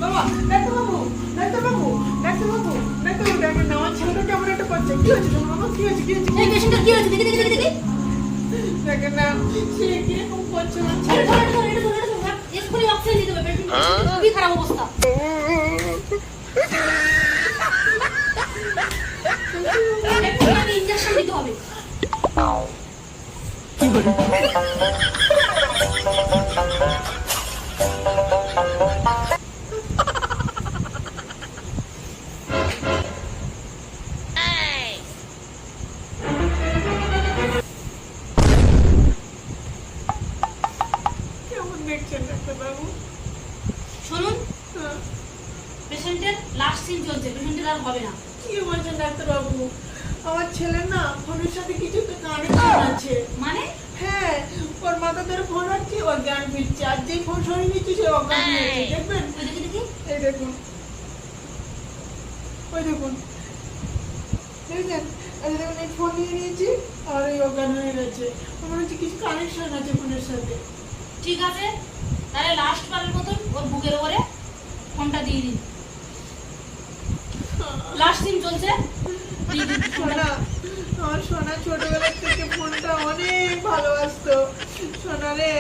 বাবা ডাক্তারবাবু ডাক্তারবাবু ডাক্তারবাবু ডাক্তারবাবু দেখেন না আমার ছেলেটা কেমন একটা করছে। কি হয়েছে তোমার বাবা? কি হয়েছে? কি হয়েছে? এই পেশেন্টের কি হয়েছে? দেখি দেখি দেখি দেখি। দেখেন না সে কিরকম করছে আমার এটা ছেলেটা। ধরে ধরে এটা ধরে এটা ধরে এক্ষুনি অক্সিজেন দিতে হবে। পেশেন্ট খুবই খারাপ অবস্থা। এক্ষুনি আমি ইনজেকশন দিতে হবে। কেমন দেখছেন ডাক্তারবাবু? শুনুন, হ্যাঁ, পেশেন্টের লাস্ট সিন চলছে, পেশেন্টের আর হবে না। কি বলছেন ডাক্তারবাবু? আমার ছেলে না ফোনের সাথে কিছু তো কানেকশন আছে। মানে হ্যাঁ, ওর মাথা ধরে ফোন রাখছে, ওর জ্ঞান ফিরছে। আর যেই ফোন সরিয়ে নিচ্ছে সে অজ্ঞান হয়ে যাচ্ছে। দেখবেন, ওই দেখি দেখি। এই দেখুন, ওই দেখুন, দেখছেন? এই দেখুন, এই ফোন নিয়ে নিয়েছি আর এই অজ্ঞান হয়ে গেছে। আমার হচ্ছে কিছু কানেকশন আছে ফোনের সাথে। ঠিক আছে, তাহলে লাস্ট বারের মতন ওর বুকের উপরে ফোনটা দিয়ে দিন। লাস্ট সিন চলছে, দিয়ে দিন ফোনটা। সোনা, আমার সোনা ছোটবেলা থেকে ফোনটা অনেক ভালোবাসতো। সোনা রে,